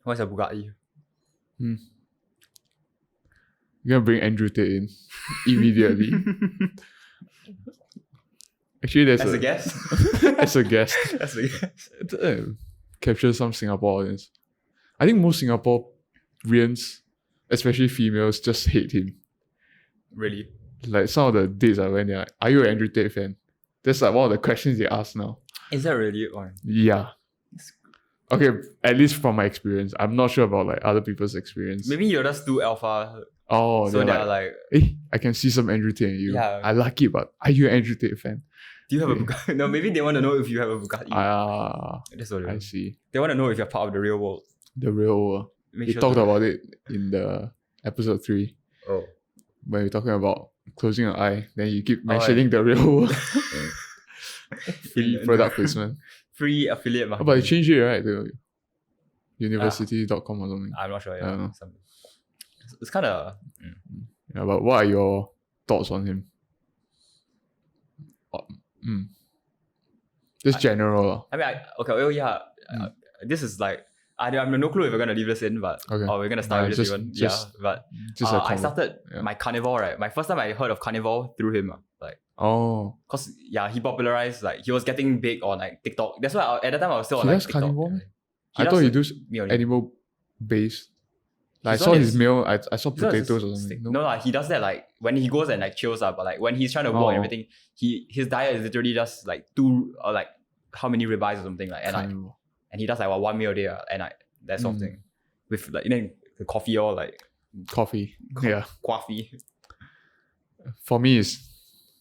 What's a Bugatti? You're gonna bring Andrew Tate in immediately. Actually, there's As a guest? as a guest. As a guest. Capture some Singapore audience. I think most Singaporeans, especially females, just hate him. Really? Like some of the dates I went there, are you an Andrew Tate fan? That's like one of the questions they ask now. Is that really one? Yeah. Okay, at least from my experience. I'm not sure about like other people's experience. Maybe you're just too alpha. Oh, So they're they're like, I can see some Andrew Tate in you. Yeah. I like it, but are you an Andrew Tate fan? do you have a Bugatti? No, maybe they want to know if you have a Bugatti. That's what I see. They want to know if you're part of the real world. The real world. Make We sure talked to- about it in the episode 3 Oh. when we're talking about closing your eye. Then you keep mentioning the real world. Free product placement. Free affiliate Oh, marketing. but they changed it, right? The university.com or something. I'm not sure. I don't know. It's kind of... Yeah, but what are your thoughts on him? Just general. I mean, this is like... I have no clue if we're going to leave this in, but... Okay. Or we're going to start with this even. But Just a I comment. started Yeah. my carnivore, right? My first time I heard of carnivore through him. Like, Oh. because, he popularized, like, he was getting big on, like, TikTok. That's why at the time I was still on, He like, does TikTok. carnivore? Yeah. I thought he does meat only. animal based. Like, I He's saw on his his- meal. I saw He's not just potatoes or stick. something. No, he does that like when he goes and like chills up, but like when he's trying to walk Oh. and everything, his diet is literally just like 2 or like how many ribeyes or something like, Carnivore. and he does like 1 meal a day and that sort of thing with like the coffee or like Coffee. Yeah. coffee. For me, is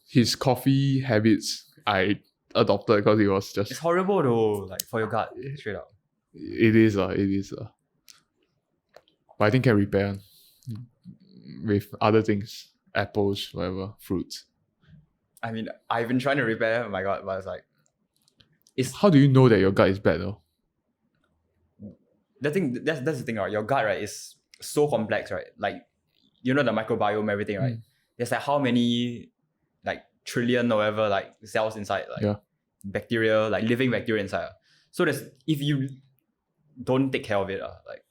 his coffee habits I adopted because it was It's just. horrible though, like for your gut, straight up. It is. But I think can repair with other things. Apples, whatever, fruits. I mean, I've been trying to repair my gut, but it's like How do you know that your gut is bad though? that's the thing, right? Your gut, right, is so complex, right? Like, you know, the microbiome, everything, right? There's like how many like trillion or whatever like cells inside, like bacteria, like living bacteria inside. So there's, if you don't take care of it, like,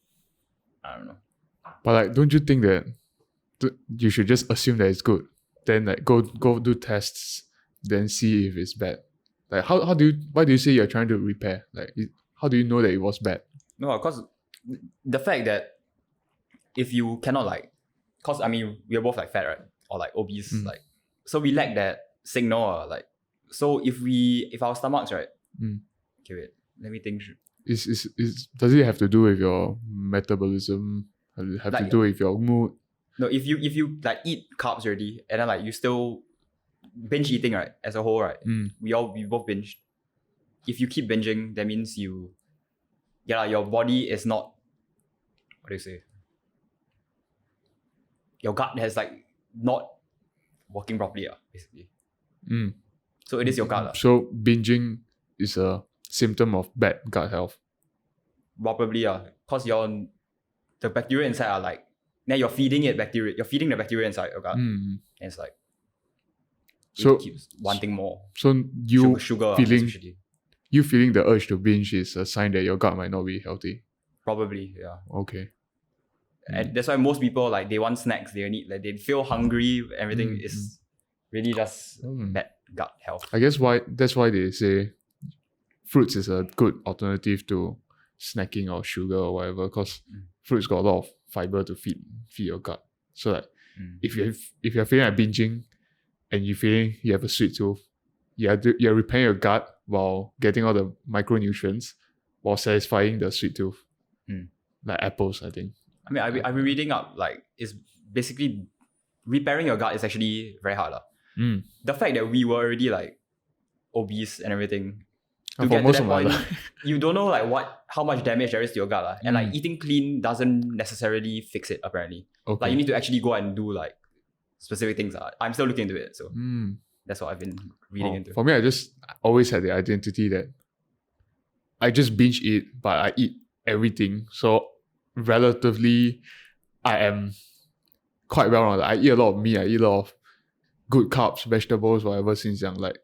I don't know. But like, don't you think that you should just assume that it's good? Then like go do tests, then see if it's bad. Like why do you say you're trying to repair? Like how do you know that it was bad? No, because the fact that if you cannot like, because I mean we're both like fat, right, or like obese, like, so we lack that signal, like, so if our stomachs, right, okay, wait, let me think. Does it have to do with your metabolism? Have to do with your mood? No, if you like eat carbs already and then like you still binge eating, right, as a whole, right, we both binge. If you keep binging, that means your body is not, what do you say, your gut has like not working properly, basically. So it is your gut. So binging is a symptom of bad gut health. Probably, because the bacteria inside are like, now you're feeding the bacteria inside your gut. And it's like, so it keeps wanting more. So you sugar feeling the urge to binge is a sign that your gut might not be healthy. Probably, yeah. Okay. And that's why most people, like, they want snacks, they need, like, they feel hungry, everything is really just bad gut health. I guess that's why they say fruits is a good alternative to snacking or sugar or whatever, because fruits got a lot of fiber to feed your gut. So like if you're feeling like binging and you have a sweet tooth, you're repairing your gut while getting all the micronutrients while satisfying the sweet tooth. Like apples, I think. I mean, I've been reading up, like, it's basically repairing your gut is actually very hard. The fact that we were already like obese and everything, to get to that point, you don't know like how much damage there is to your gut. And like eating clean doesn't necessarily fix it, apparently. Okay. Like you need to actually go and do like specific things. I'm still looking into it, so that's what I've been reading into. For me, I just always had the identity that I just binge eat, but I eat everything. So relatively, I am quite well rounded. I eat a lot of meat. I eat a lot of good carbs, vegetables, whatever since young. Like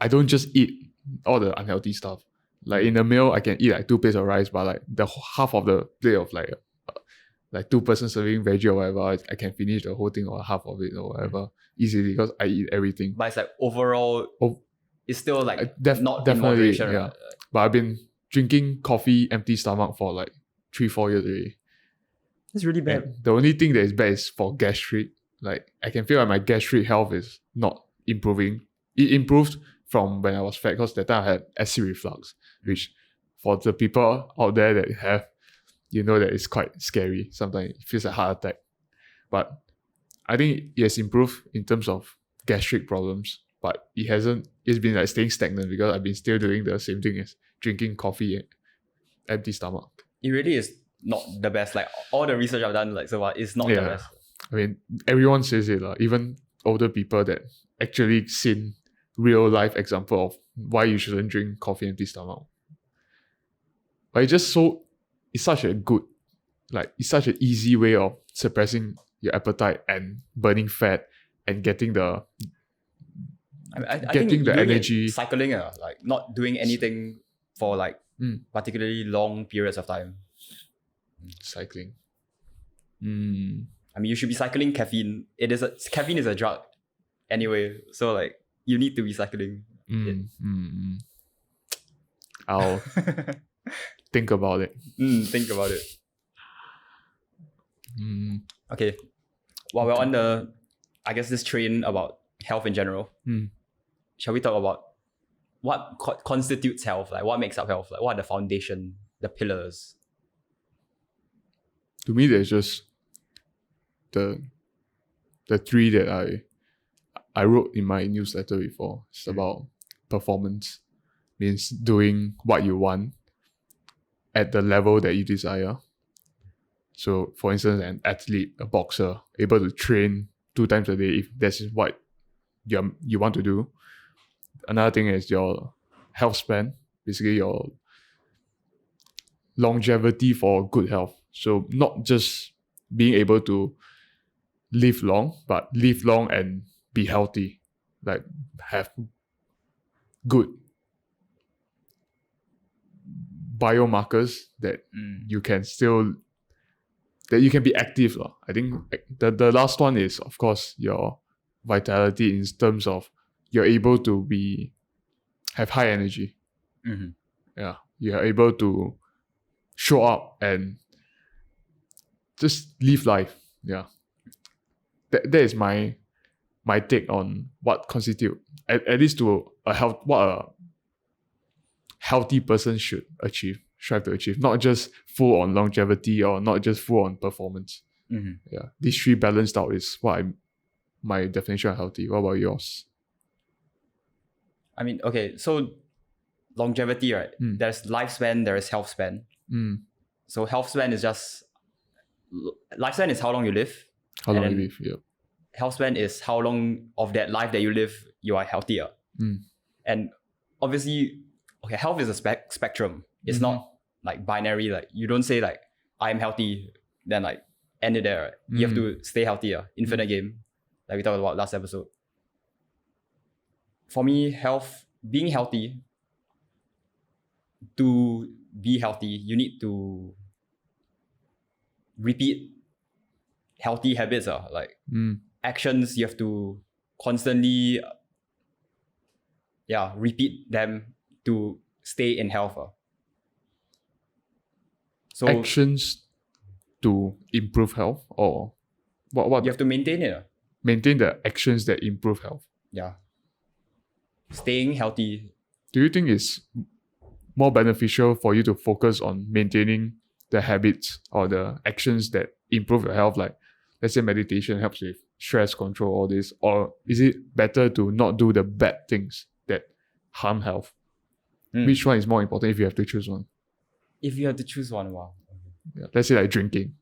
I don't just eat all the unhealthy stuff. Like in a meal, I can eat like 2 plates of rice, but like the half of the plate of like 2-person serving veggie or whatever, I can finish the whole thing or half of it or whatever easily because I eat everything. But it's like overall, it's still like not in definitely, moderation. Yeah. Right? But I've been drinking coffee empty stomach for like 3-4 years already. It's really bad. And the only thing that is bad is for gastric. Like I can feel like my gastric health is not improving. It improved from when I was fat because that time I had acid reflux, which for the people out there that have, you know that it's quite scary. Sometimes it feels like a heart attack. But I think it has improved in terms of gastric problems. But it's been like staying stagnant because I've been still doing the same thing as drinking coffee and empty stomach. It really is not the best. Like all the research I've done, like so far, it's not the best. I mean, everyone says it, even older people that actually seen real life example of why you shouldn't drink coffee empty stomach. But it's such a good, it's such an easy way of suppressing your appetite and burning fat and getting the I think the energy. Cycling, like not doing anything for like particularly long periods of time. Cycling. I mean, you should be cycling caffeine. Caffeine is a drug anyway, so like you need to be cycling. I'll think about it. Think about it. Okay. While we're on this train about health in general, shall we talk about what constitutes health? Like what makes up health? Like what are the foundation, the pillars? To me, there's just the 3 that I wrote in my newsletter before. It's about performance, means doing what you want at the level that you desire. So, for instance, an athlete, a boxer, able to train 2 times a day if that's what you want to do. Another thing is your health span, basically your longevity for good health. So not just being able to live long, but live long and be healthy, like have good biomarkers that you can be active. I think the last one is, of course, your vitality in terms of you're able to have high energy. Yeah, you're able to show up and just live life. Yeah, that is my take on what constitute at least to what a healthy person should strive to achieve. Not just full on longevity or not just full on performance. Yeah, these 3 balanced out is my definition of healthy. What about yours? I mean, okay, so longevity, right? There's lifespan, there is health span. So health span is just lifespan is how long you live. How long you live, yeah. Health span is how long of that life that you live you are healthier. And obviously, okay, health is a spectrum. It's not like binary. Like you don't say like I'm healthy, then like end it there. Right? You have to stay healthier. Infinite game, like we talked about last episode. For me, being healthy, to be healthy, you need to repeat healthy habits. Like actions, you have to constantly repeat them to stay in health. So actions to improve health, or what you have to maintain it. Maintain the actions that improve health. Yeah. Staying healthy. Do you think it's more beneficial for you to focus on maintaining the habits or the actions that improve your health? Like, let's say meditation helps with stress control, all this. Or is it better to not do the bad things that harm health? Which one is more important if you have to choose one? If you have to choose one, wow. Yeah, let's say like drinking.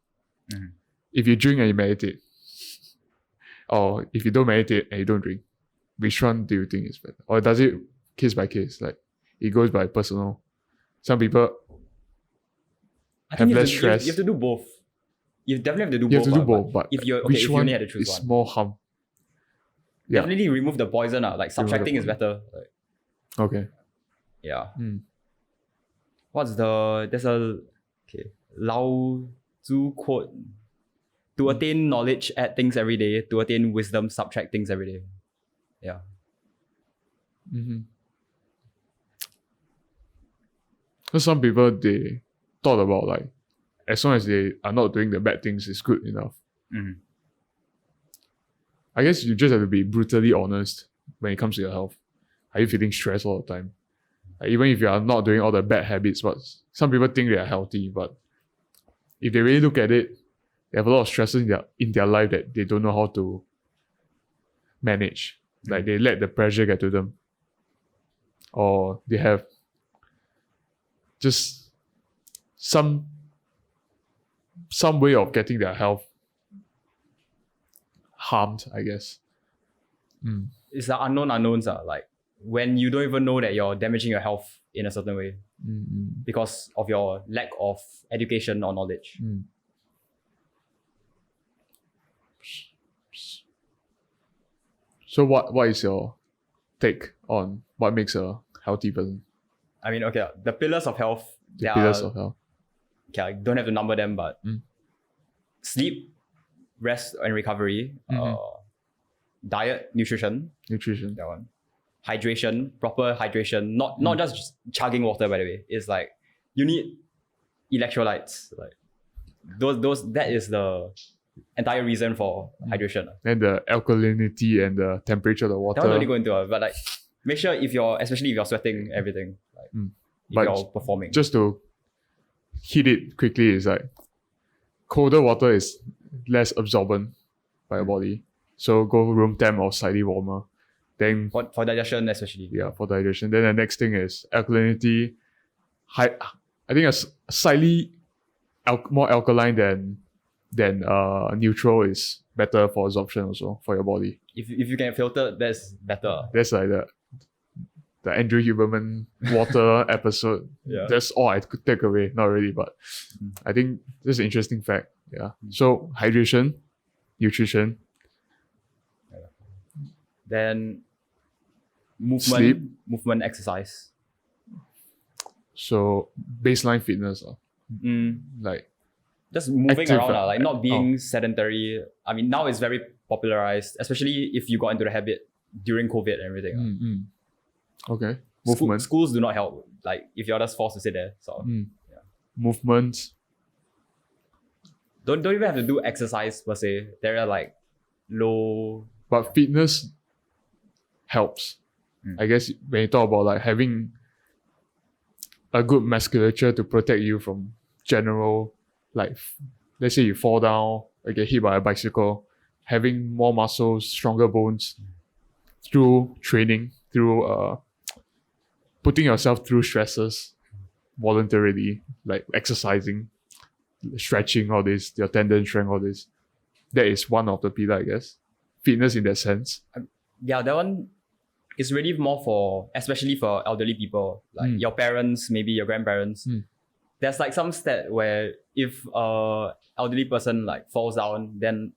If you drink and you meditate, or if you don't meditate and you don't drink, which one do you think is better? Or does it case by case? Like it goes by personal. Some people have less stress. You have to do both. You definitely have to do both. You have to do both, but if you're which if you one only had to choose is one. more harm? Yeah. Definitely remove the poison. Like subtracting is better. Like, okay. yeah. there's a Lao Tzu quote: to attain knowledge, add things every day. To attain wisdom, subtract things every day. Yeah. Because some people, they thought about like, as long as they are not doing the bad things, it's good enough. I guess you just have to be brutally honest when it comes to your health. Are you feeling stressed all the time? Like, even if you are not doing all the bad habits, but some people think they are healthy, but if they really look at it, they have a lot of stresses in their life that they don't know how to manage. Like they let the pressure get to them. Or they have just some way of getting their health harmed, I guess. It's the unknown unknowns, like when you don't even know that you're damaging your health in a certain way because of your lack of education or knowledge. So what is your take on what makes a healthy person? I mean, okay, the pillars of health. Okay, I don't have to number them, but sleep, rest and recovery, diet, nutrition, that one, hydration, proper hydration, not just chugging water, by the way. It's like you need electrolytes, like those that is the entire reason for hydration. And the alkalinity and the temperature of the water. That one don't go into it, but like make sure especially if you're sweating, everything, like if you're performing. Just to hit it quickly, is like colder water is less absorbent by your body. So go room temp or slightly warmer. Then for digestion especially. Yeah, for digestion. Then the next thing is alkalinity. I think a slightly more alkaline than neutral is better for absorption also for your body. If you can filter, that's better. That's like the Andrew Huberman water episode. Yeah. That's all I could take away. Not really, but I think this is an interesting fact. Yeah. So hydration, nutrition. Then movement, exercise. So baseline fitness. Like just moving around, like not being sedentary. I mean, now it's very popularized, especially if you got into the habit during COVID and everything. Okay. Movement. Schools do not help. Like if you're just forced to sit there. So movement. Don't even have to do exercise per se. There are like low. But fitness helps. I guess when you talk about like having a good musculature to protect you from general, like let's say you fall down or get hit by a bicycle, having more muscles, stronger bones through training, through putting yourself through stresses voluntarily, like exercising, stretching, all this, your tendon strength, all this. That is one of the pillars, I guess. Fitness in that sense. Yeah, that one is really more especially for elderly people, like your parents, maybe your grandparents. There's like some stat where if a elderly person like falls down, then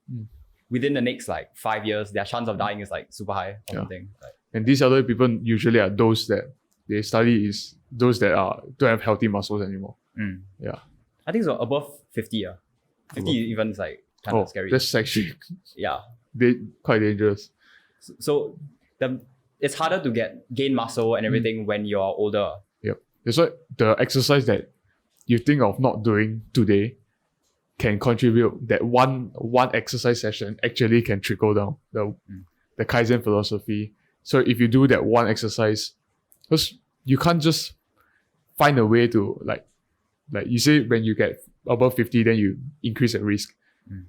within the next like 5 years, their chance of dying is like super high or something. Like, and these elderly people usually are those that they study is those that don't have healthy muscles anymore. Yeah. I think so above 50. 50 even is like kind of scary. That's actually quite dangerous. So it's harder to gain muscle and everything when you're older. Yep. That's why the exercise that you think of not doing today can contribute. That one exercise session actually can trickle down the Kaizen philosophy. So if you do that one exercise, because you can't just find a way to like you say when you get above 50, then you increase the risk.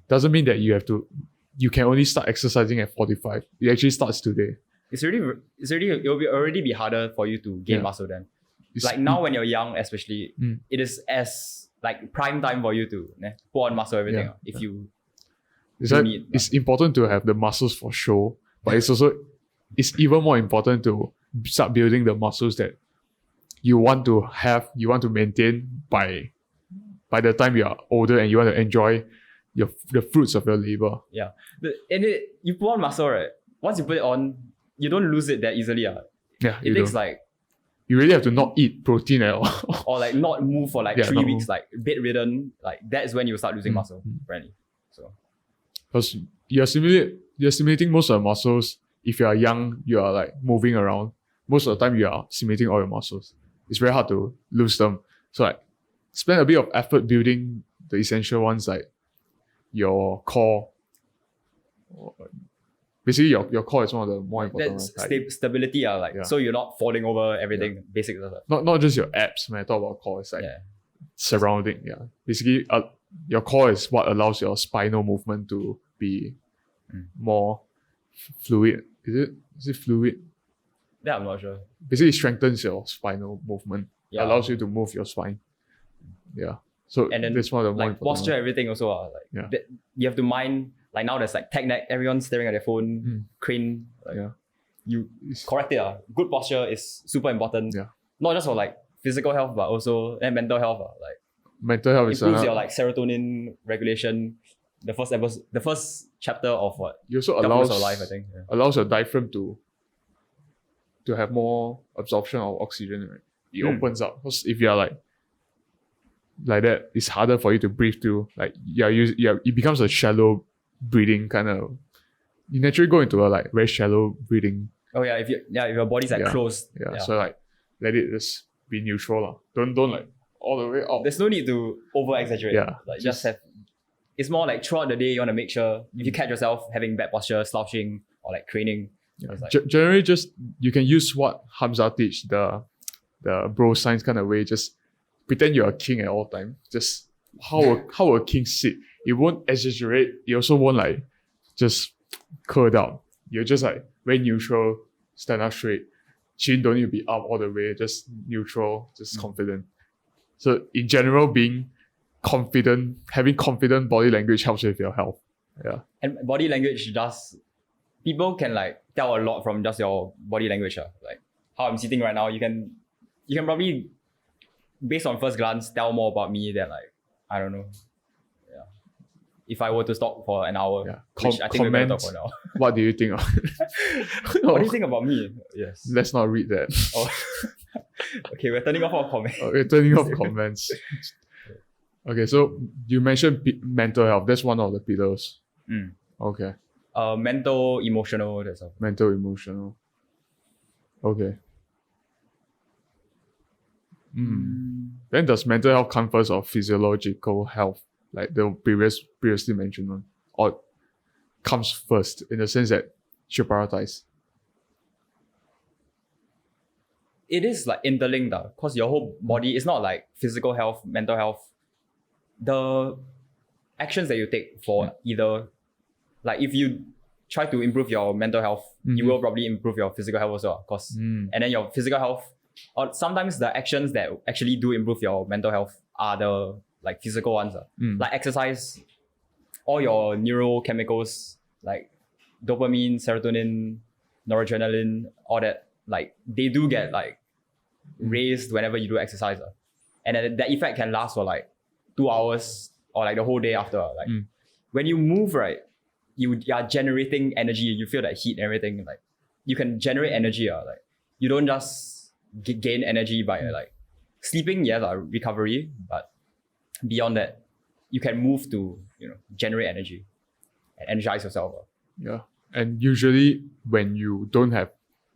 Doesn't mean that you can only start exercising at 45. It actually starts today. It will already be harder for you to gain muscle then. Like now when you're young, especially, it is as like prime time for you to put on muscle everything. If you it's important to have the muscles for show, but it's even more important to start building the muscles that you want to maintain by the time you are older and you want to enjoy the fruits of your labor. Yeah. You put on muscle, right? Once you put it on, you don't lose it that easily. Yeah. It takes like you really have to not eat protein at all. Or like not move for like 3 not weeks, move. like bedridden, like that's when you start losing muscle, apparently. So Because you're stimulating most of the muscles. If you are young, you are like moving around. Most of the time, you are stimulating all your muscles. It's very hard to lose them. So like, spend a bit of effort building the essential ones like your core. Basically, your core is one of the more important that's ones. Like, stability, so you're not falling over everything, basic stuff. not just your abs, when I talk about core, it's like Yeah. surrounding. Yeah. Basically, your core is what allows your spinal movement to be more fluid. Is it fluid? Yeah, I'm not sure. Basically, it strengthens your spinal movement. Yeah. Allows you to move your spine. Yeah. So And then that's one of the more like important posture, ones. everything also you have to mind, like now there's like tech neck, everyone's staring at their phone, crane. Like, Yeah. you correct it. Good posture is super important. Yeah. Not just for like physical health, but also mental health. Like Mental health is improves your like serotonin regulation. The first chapter of what? you also Chapters allows of life, I think. Yeah. allows your diaphragm to have more absorption of oxygen, right? It opens up. Because if you're like that, it's harder for you to breathe through. Like it becomes a shallow breathing kind of. You naturally go into a like very shallow breathing. Oh yeah, if your body's like closed. Yeah. So like let it just be neutral lah. Don't like all the way out. There's no need to over exaggerate. Yeah, Like just have. It's more like throughout the day you want to make sure if you catch yourself having bad posture, slouching or like craning. It's like, Generally, just you can use what Hamza teach, the bro science kind of way. Just pretend you're a king at all time. Just how a king sit. It won't exaggerate. It also won't like just curl down. You're just like very neutral, stand up straight. Chin don't need to be up all the way. Just neutral, just confident. So in general, being confident, having confident body language helps with your health. Yeah. and body language people can like tell a lot from just your body language. Like how I'm sitting right now, you can probably, based on first glance, tell more about me than like, I don't know. Yeah. If I were to talk for an hour, which I think we're going to talk for now. What do you think of What do you think about me? Yes. Let's not read that. Oh. Okay, we're turning off our comments. Okay, turning off comments. Okay, so you mentioned mental health. That's one of the pillars. Okay. Mental, emotional, that's all. Mental, emotional. Okay. Then does mental health come first or physiological health? Like the previously mentioned one? Or comes first in the sense that should prioritize? It is like interlinked because your whole body is not like physical health, mental health. The actions that you take for either, like if you try to improve your mental health, you will probably improve your physical health also, and then your physical health, or sometimes the actions that actually do improve your mental health are the like physical ones, like exercise, all your neurochemicals like dopamine, serotonin, noradrenaline, all that, like they do get like raised whenever you do exercise, and then that effect can last for like 2 hours or like the whole day after. Like when you move, right, you are generating energy. You feel that heat and everything. Like you can generate energy. Like you don't just gain energy by like sleeping. Yes, recovery, but beyond that, you can move to generate energy and energize yourself. Yeah, and usually when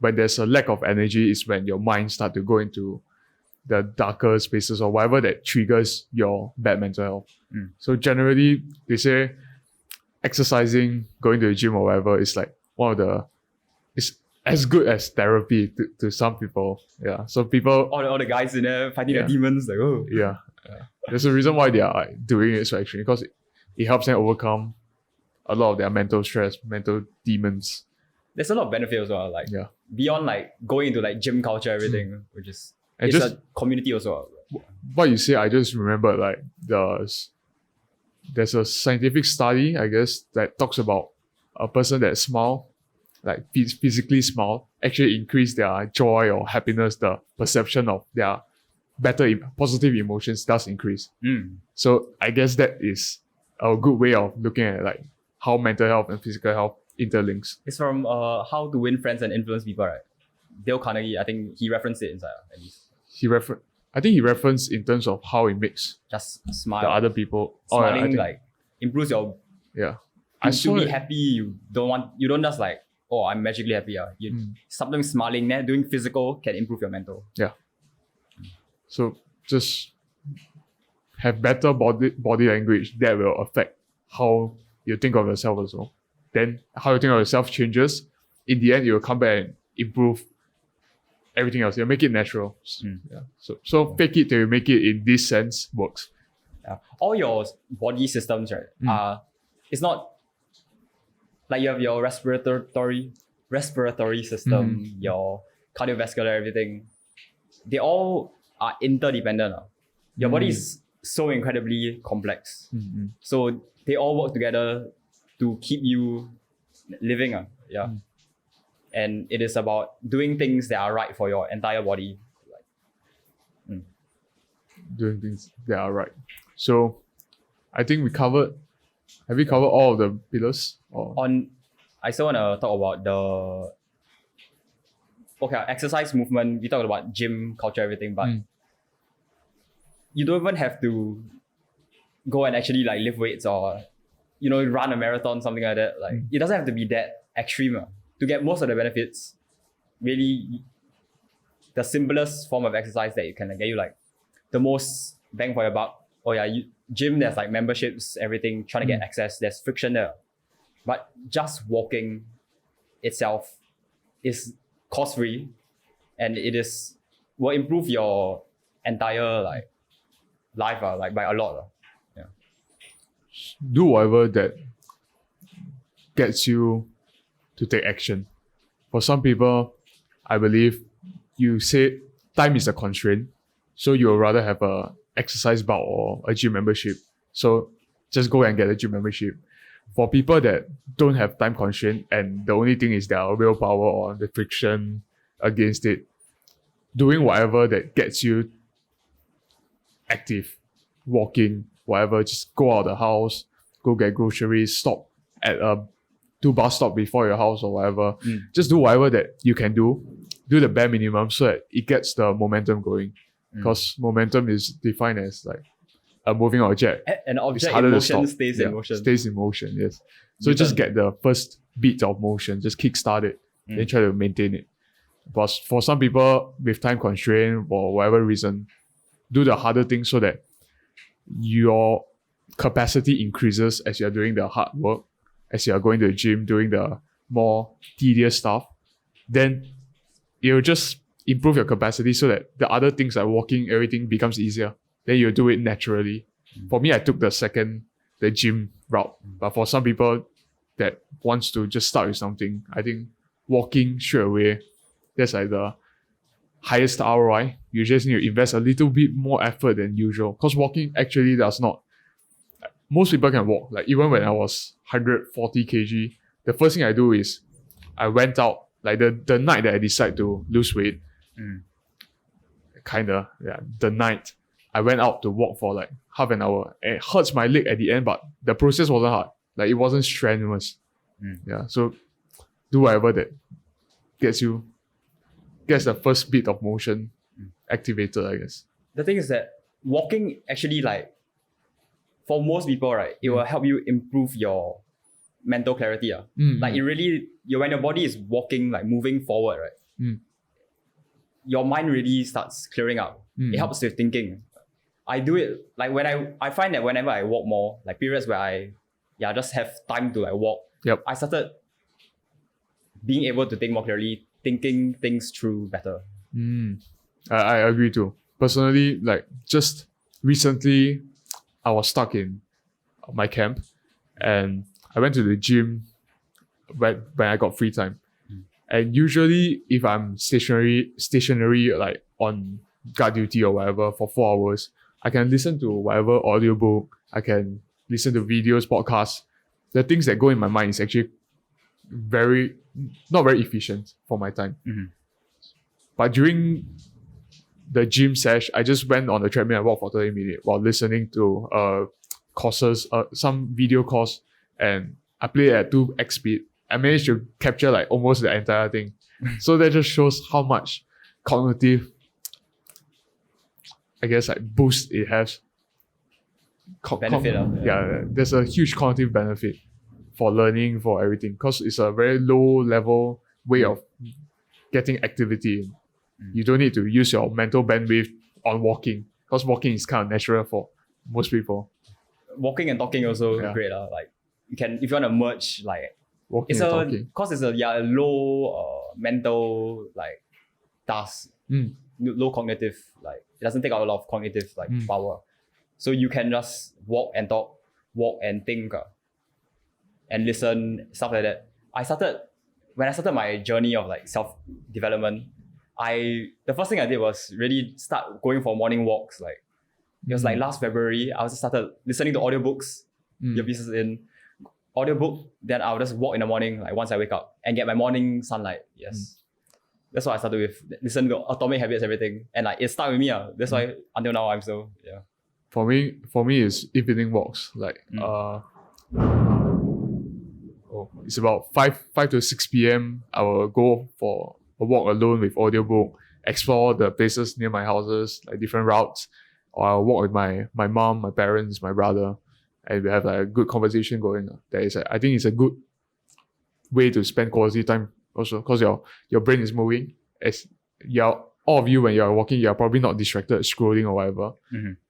there's a lack of energy is when your mind start to go into the darker spaces or whatever that triggers your bad mental health. So generally, they say exercising, going to the gym or whatever is like it's as good as therapy to some people. Yeah. So people, all the guys in there fighting the demons, like yeah. There's a reason why they are like doing it so actually, because it helps them overcome a lot of their mental stress, mental demons. There's a lot of benefits as well, like beyond like going into like gym culture, everything, which is it's just a community also. What you say, I just remember like there's a scientific study, I guess, that talks about a person that smile, like physically smile, actually increase their joy or happiness. The perception of their positive emotions does increase. So I guess that is a good way of looking at like how mental health and physical health interlinks. It's from How to Win Friends and Influence People, right? Dale Carnegie, I think he referenced it inside at least. I think he referenced in terms of how it makes Just smile. the other people. Smiling like improves your. Yeah. To be happy, you don't just like, oh, I'm magically happy. Sometimes smiling, doing physical can improve your mental. Yeah. So just have better body language that will affect how you think of yourself as well. Then how you think of yourself changes. In the end, you will come back and improve everything else. You'll make it natural. Yeah. So fake it till you make it in this sense works. Yeah. All your body systems, right? It's not like you have your respiratory system, your cardiovascular, everything. They all are interdependent. Your body is so incredibly complex. So they all work together to keep you living. And it is about doing things that are right for your entire body. Doing things that are right. So I think have we covered all of the pillars? I still want to talk about exercise, movement. We talked about gym, culture, everything, but you don't even have to go and actually like lift weights or run a marathon, something like that. Like it doesn't have to be that extreme to get most of the benefits. Really, the simplest form of exercise that you can get you like the most bang for your buck. Gym, there's like memberships, everything, trying to get access, there's friction there. But just walking itself is cost-free, and will improve your entire like life like by a lot. Do whatever that gets you to take action. For some people, I believe you say time is a constraint, so you'll rather have a exercise bout or a gym membership. So just go and get a gym membership. For people that don't have time constraint and the only thing is their willpower or the friction against it, doing whatever that gets you active, walking, whatever, just go out of the house, go get groceries, stop at a 2 bus stop before your house or whatever. Just do whatever that you can do the bare minimum so that it gets the momentum going. Because momentum is defined as like a moving object. An object in motion stays in motion. Stays in motion, yes. So just get the first beat of motion, just kickstart it, then try to maintain it. But for some people with time constraint or whatever reason, do the harder thing so that your capacity increases as you're doing the hard work, as you're going to the gym, doing the more tedious stuff. Then it'll just improve your capacity so that the other things like walking, everything becomes easier. Then you'll do it naturally. For me, I took the gym route. But for some people that wants to just start with something, I think walking straight away, that's like the highest ROI. You just need to invest a little bit more effort than usual. Because walking actually does not. Most people can walk. Like even when I was 140 kg, the first thing I do is I went out, like the night that I decide to lose weight, the night I went out to walk for like half an hour. It hurts my leg at the end, but the process wasn't hard. Like it wasn't strenuous. So do whatever that gets the first bit of motion activated, I guess. The thing is that walking actually, like, for most people, right, it will help you improve your mental clarity. Like it really, when your body is walking, like moving forward, right, your mind really starts clearing up. It helps with thinking. I do it like when I find that whenever I walk more, like periods where I just have time to like walk, I started being able to think more clearly, thinking things through better. I agree too. Personally, like just recently, I was stuck in my camp and I went to the gym when I got free time. And usually if I'm stationary like on guard duty or whatever for 4 hours, I can listen to whatever audiobook, I can listen to videos, podcasts. The things that go in my mind is actually not very efficient for my time. But during the gym sesh, I just went on the treadmill and walked for 30 minutes while listening to courses, some video course, and I played at 2x speed. I managed to capture like almost the entire thing. So that just shows how much cognitive, I guess, like boost it has. Benefit. There's a huge cognitive benefit for learning, for everything, because it's a very low level way of getting activity in. You don't need to use your mental bandwidth on walking, because walking is kind of natural for most people. Walking and talking also great. Like you can, if you want to merge, like Walking and talking. Because it's a low mental like task, low cognitive, like it doesn't take out a lot of cognitive like power. So you can just walk and talk, walk and think, and listen, stuff like that. When I started my journey of like self-development, the first thing I did was really start going for morning walks. Like it was like last February, I started listening to audiobooks, earpieces in, audiobook, then I'll just walk in the morning, like once I wake up, and get my morning sunlight. Yes. That's what I started with. Listen to Atomic Habits, everything. And like it stuck with me. That's why until now I'm still, For me, it's evening walks. Like it's about 5 to 6 p.m. I will go for a walk alone with audiobook, explore the places near my houses, like different routes. Or I'll walk with my mom, my parents, my brother, and we have like a good conversation going. I think it's a good way to spend quality time also, because your brain is moving. As all of you, when you're walking, you're probably not distracted scrolling or whatever.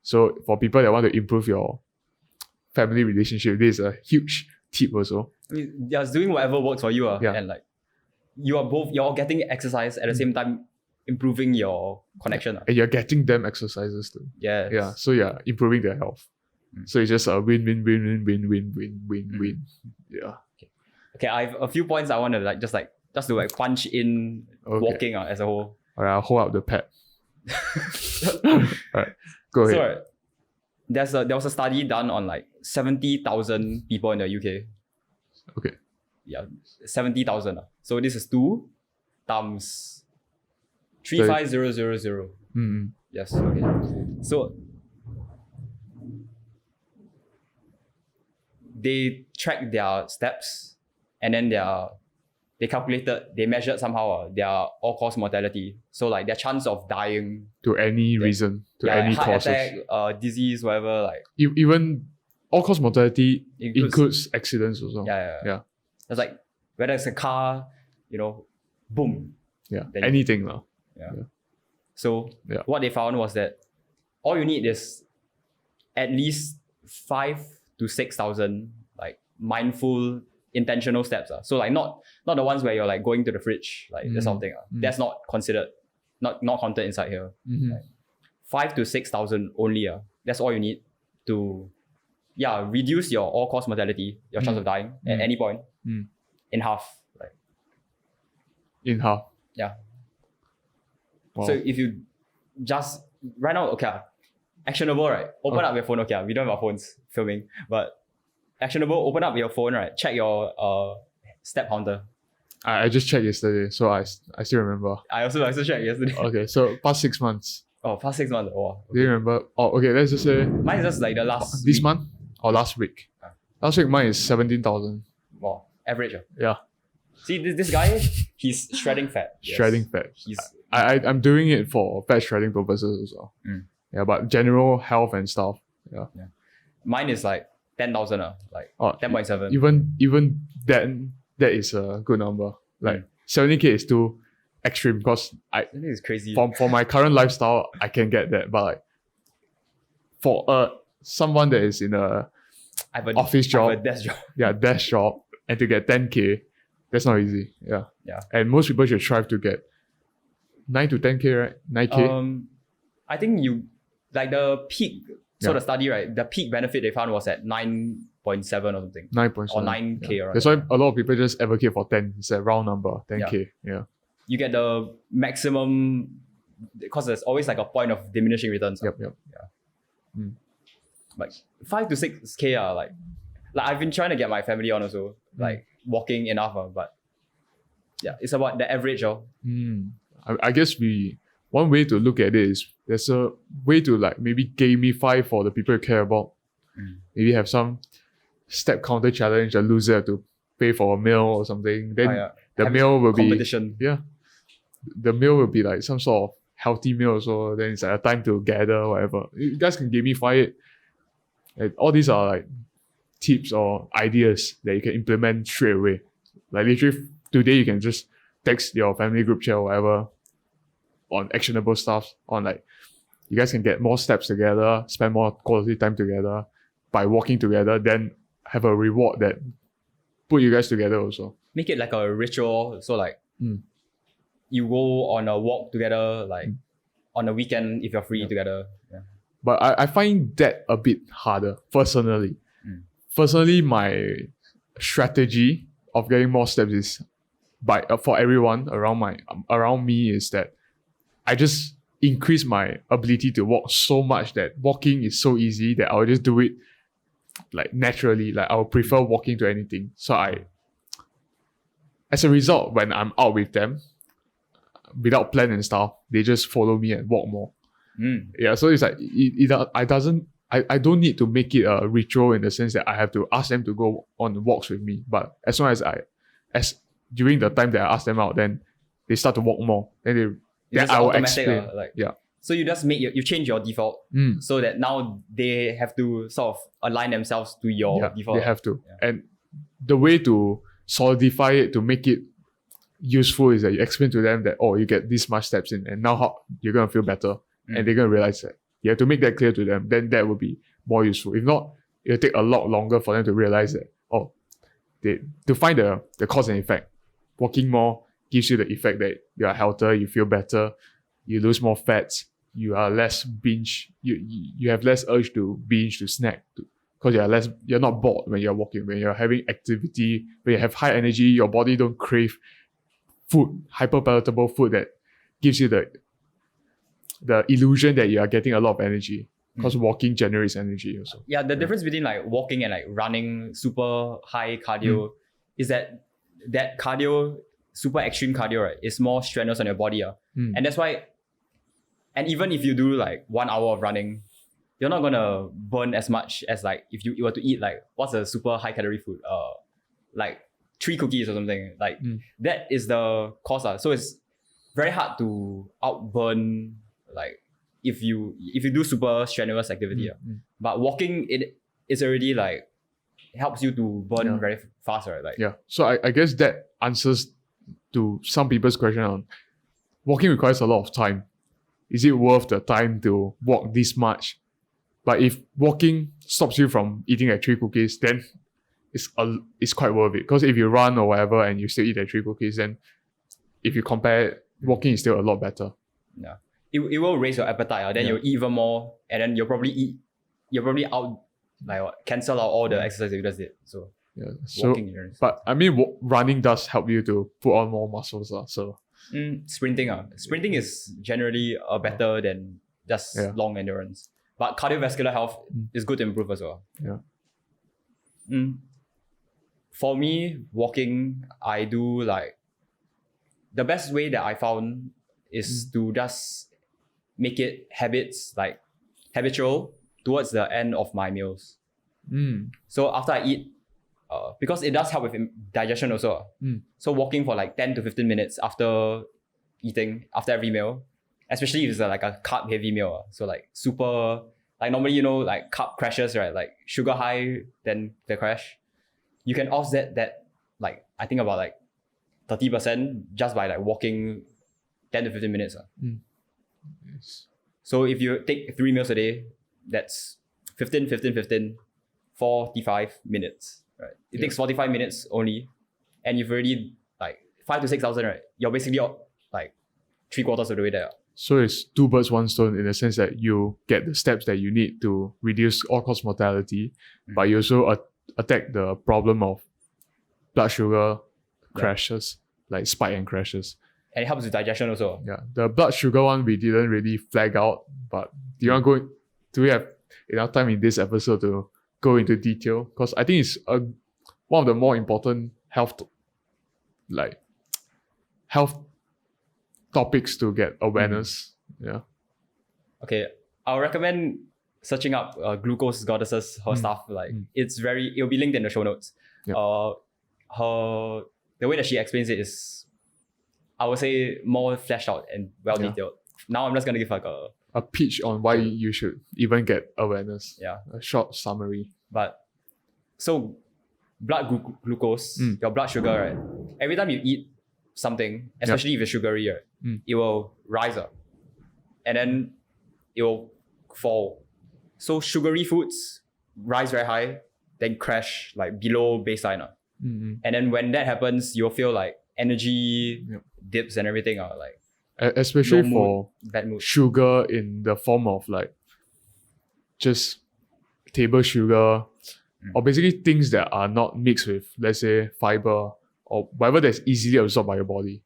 So for people that want to improve your family relationship, this is a huge tip also. I mean, just doing whatever works for you. And like you're getting exercise at the same time improving your connection. And you're getting them exercises too. Yeah. So you're improving their health. So it's just a win. Yeah. Okay, I have a few points I want to just to punch in walking as a whole. Alright, I'll hold up the pad. Alright, go ahead. So there was a study done on like 70,000 people in the UK. Okay. Yeah, 70,000. So this is 2 times 35000. Yes. Okay. So they tracked their steps, and then they measured somehow their all-cause mortality. So like their chance of dying to any reason, to any heart causes. attack, disease, whatever. Like even all-cause mortality includes accidents also. Yeah. It's like whether it's a car, boom. Yeah. Anything now. Yeah. So what they found was that all you need is at least 5 to 6,000 like mindful intentional steps. So like not the ones where you're like going to the fridge, like that sort of thing. That's not considered, not counted inside here. Like 5 to 6,000 only. That's all you need to reduce your all-cause mortality, your chance of dying at any point in half. Like in half. Yeah. Wow. So if you just right now, actionable, right? Open up your phone. We don't have our phones filming, but actionable, open up your phone, right? Check your step counter. I just checked yesterday, so I still remember. I also checked yesterday. Okay, so past 6 months. Oh, past 6 months. Oh, okay. Do you remember? Oh, okay, let's just say mine is just like the last this month or last week. Last week mine is 17,000. Wow, average. Yeah. See this guy, he's shredding fat. Shredding fat. I'm doing it for fat shredding purposes as well. Yeah, but general health and stuff. Yeah. Mine is like 10,000. Like 10.7. Even that is a good number. Like 70k is too extreme, because I think it's crazy. For my current lifestyle, I can get that, but like for someone that is in office job, a desk job. Yeah, desk job, and to get 10k, that's not easy. Yeah. And most people should strive to get 9 to 10k, right? 9k. I think you like the peak. So the study, right? The peak benefit they found was at 9.7 or something. 9.7 or 9k. Right? That's why a lot of people just advocate for 10. It's a round number, 10k. Yeah. You get the maximum, because there's always like a point of diminishing returns. Yep. Yeah. Like 5 to 6k like I've been trying to get my family on also, like walking enough, but it's about the average. I guess one way to look at it is there's a way to like maybe gamify for the people you care about. Maybe have some step counter challenge, a loser have to pay for a meal or something. Then the meal will be competition. the meal will be like some sort of healthy meal. So then it's like a time to gather, whatever. You guys can gamify it. And all these are like tips or ideas that you can implement straight away. Like literally today you can just text your family group chat or whatever on actionable stuff, on like you guys can get more steps together, spend more quality time together by walking together, then have a reward that put you guys together also. Make it like a ritual. So like you go on a walk together, like on a weekend if you're free together. Yeah. But I find that a bit harder personally. Personally, my strategy of getting more steps is for everyone around me is that I just increase my ability to walk so much that walking is so easy that I'll just do it like naturally. Like I'll prefer walking to anything. So as a result, when I'm out with them, without plan and stuff, they just follow me and walk more. Yeah, so it's like I don't need to make it a ritual in the sense that I have to ask them to go on walks with me. But as long as during the time that I ask them out, then they start to walk more. Then I will explain. So you just you change your default so that now they have to sort of align themselves to your default. They have to. Yeah. And the way to solidify it, to make it useful, is that you explain to them that, oh, you get this much steps in and now how you're going to feel better. And they're going to realize that. You have to make that clear to them. Then that will be more useful. If not, it'll take a lot longer for them to realize that, to find the cause and effect. Walking more gives you the effect that you are healthier, you feel better, you lose more fats, you are less binge, you have less urge to binge, to snack, because you're not bored when you're walking. When you're having activity, when you have high energy, your body don't crave food, hyperpalatable food that gives you the illusion that you are getting a lot of energy, because walking generates energy also. Yeah, the difference between like walking and like running super high cardio is that cardio, super extreme cardio, right, is more strenuous on your body. And that's why, and even if you do like 1 hour of running, you're not gonna burn as much as like if you were to eat like, what's a super high calorie food? Like 3 cookies or something. Like that is the cost. So it's very hard to outburn like if you do super strenuous activity. But walking, it is already like helps you to burn very fast, right? Like so I guess that answers to some people's question on walking requires a lot of time. Is it worth the time to walk this much? But if walking stops you from eating like 3 cookies, then it's quite worth it. Because if you run or whatever and you still eat like 3 cookies, then if you compare it, walking is still a lot better. Yeah. It will raise your appetite. Then you'll eat even more, and then you'll probably cancel out all the exercise you just did. So walking. But I mean, running does help you to put on more muscles. So sprinting is generally better than just long endurance. But cardiovascular health is good to improve as well. For me, walking, I do like the best way that I found is to just make it habitual towards the end of my meals. So after I eat, because it does help with digestion also. So walking for like 10 to 15 minutes after eating, after every meal, especially if it's like a carb heavy meal. So like super, like normally, like carb crashes, right? Like sugar high, then the crash. You can offset that, like I think about like 30% just by like walking 10 to 15 minutes. Yes. So if you take 3 meals a day, that's 45 minutes, right? It takes 45 minutes only, and you've already like 5,000 to 6,000, right? You're basically like 3/4 of the way there. So it's 2 birds, 1 stone in the sense that you get the steps that you need to reduce all-cause mortality, but you also attack the problem of blood sugar crashes, like spike and crashes. And it helps with digestion also. Yeah, the blood sugar one we didn't really flag out, but do we have enough time in this episode to go into detail? Because I think it's one of the more important health topics to get awareness. Okay, I'll recommend searching up glucose goddesses, her stuff. Like it'll be linked in the show notes. The way that she explains it is I would say more fleshed out and well detailed. Now I'm just gonna give like a pitch on why you should even get awareness. Yeah. A short summary. But so blood glucose, your blood sugar, right? Every time you eat something, especially if it's sugary, right, it will rise up. And then it will fall. So sugary foods rise very high, then crash like below baseline. And then when that happens, you'll feel like energy dips and everything are like especially no for bad mood. Sugar in the form of like just table sugar or basically things that are not mixed with, let's say, fiber or whatever that's easily absorbed by your body.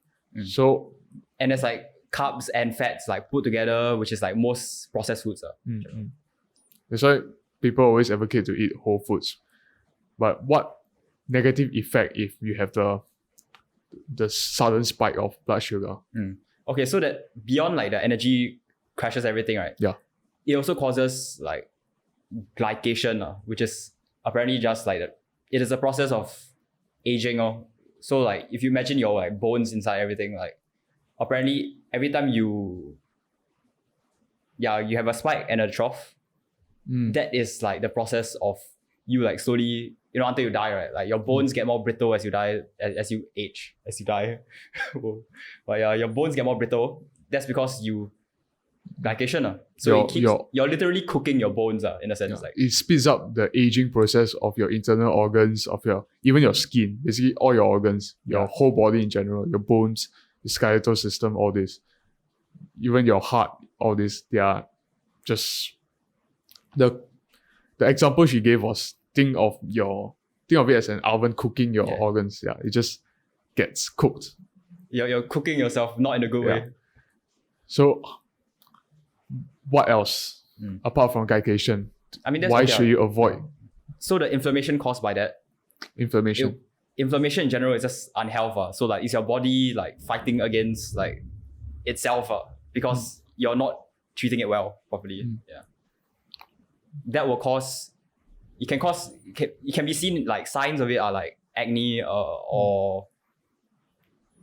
So and there's like carbs and fats like put together, which is like most processed foods. That's why people always advocate to eat whole foods. But what negative effect if you have the sudden spike of blood sugar? Okay, so that beyond like the energy crashes everything, right? Yeah. It also causes like glycation, which is apparently just like it is a process of aging. So like if you imagine your like bones inside everything, like apparently every time you have a spike and a trough, that is like the process of you like slowly, until you die, right? Like your bones get more brittle as you die, as you age, as you die. But your bones get more brittle. That's because you glycation. So you're literally cooking your bones in a sense. Like it speeds up the aging process of your internal organs, of even your skin, basically all your organs, your whole body in general, your bones, the skeletal system, all this. Even your heart, all this, they are just the example she gave was think of it as an oven cooking your organs. Yeah, it just gets cooked. You're cooking yourself, not in a good way. So, what else apart from glycation? I mean, why should you avoid? So the inflammation caused by that. Inflammation in general is just unhealth. So like, is your body like fighting against like itself because you're not treating it well properly. That will cause. It can be seen like signs of it are like acne or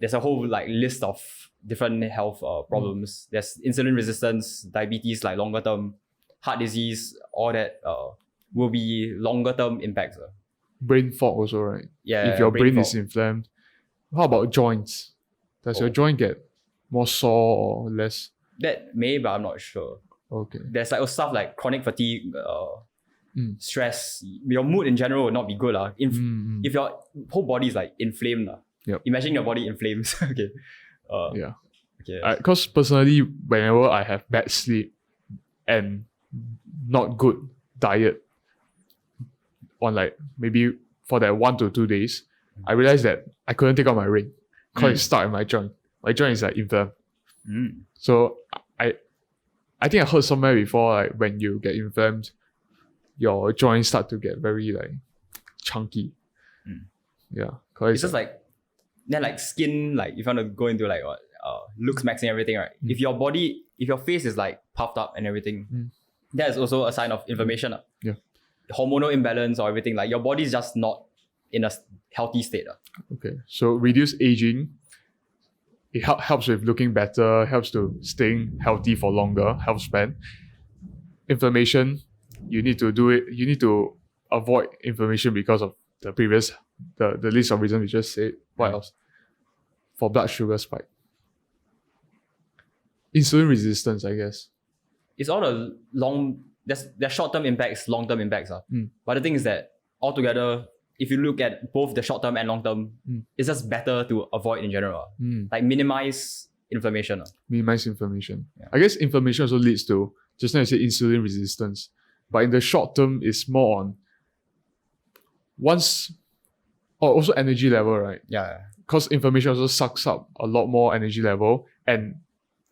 there's a whole like list of different health problems. There's insulin resistance, diabetes, like longer term, heart disease, all that will be longer term impacts. Brain fog also, right? Yeah. If your brain is inflamed. How about joints? Does your joint get more sore or less? That may, but I'm not sure. Okay. There's like stuff like chronic fatigue, stress. Your mood in general will not be good. If your whole body is like inflamed. Imagine your body inflames. Okay. Okay. Because personally, whenever I have bad sleep and not good diet on like maybe for that 1 to 2 days, I realized that I couldn't take out my ring because it's stuck in my joint. My joint is like inflamed. So I think I heard somewhere before, like when you get inflamed, your joints start to get very like chunky. Yeah. It's just like then like skin, like if you want to go into like what looks maxing everything, right? If your face is like puffed up and everything, that is also a sign of inflammation. Hormonal imbalance or everything, like your body is just not in a healthy state. Okay. So reduce aging. It helps with looking better, helps to staying healthy for longer, health span. Inflammation, you need to do it. You need to avoid inflammation because of the previous, the list of reasons we just said. What else? For blood sugar spike. Insulin resistance, I guess. It's all there's short-term impacts, long-term impacts. But the thing is that altogether, if you look at both the short-term and long-term, it's just better to avoid in general. Like minimize inflammation. Minimize inflammation. I guess inflammation also leads to, just now I said insulin resistance. But in the short term, it's more on also energy level, right? Yeah. Because inflammation also sucks up a lot more energy level. And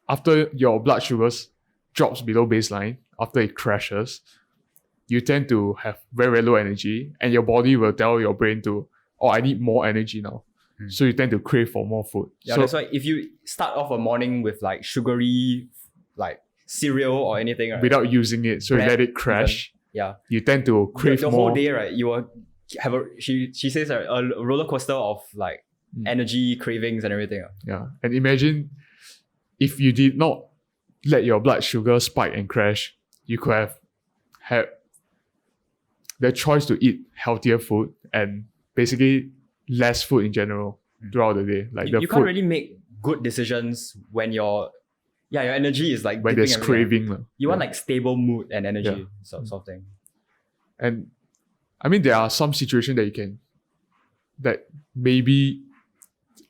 after your blood sugars drops below baseline, after it crashes, you tend to have very, very low energy, and your body will tell your brain I need more energy now. So you tend to crave for more food. Yeah, so that's why if you start off a morning with like sugary, like cereal or anything, right? Without using it, so you let it crash. You tend to crave the more. whole day, right? You will have she says a roller coaster of like energy cravings and everything. Yeah. And imagine if you did not let your blood sugar spike and crash, you could have had the choice to eat healthier food and basically less food in general throughout the day. Like you can't really make good decisions when your energy is like when there's craving. You want like stable mood and energy sort of thing. And I mean, there are some situations that maybe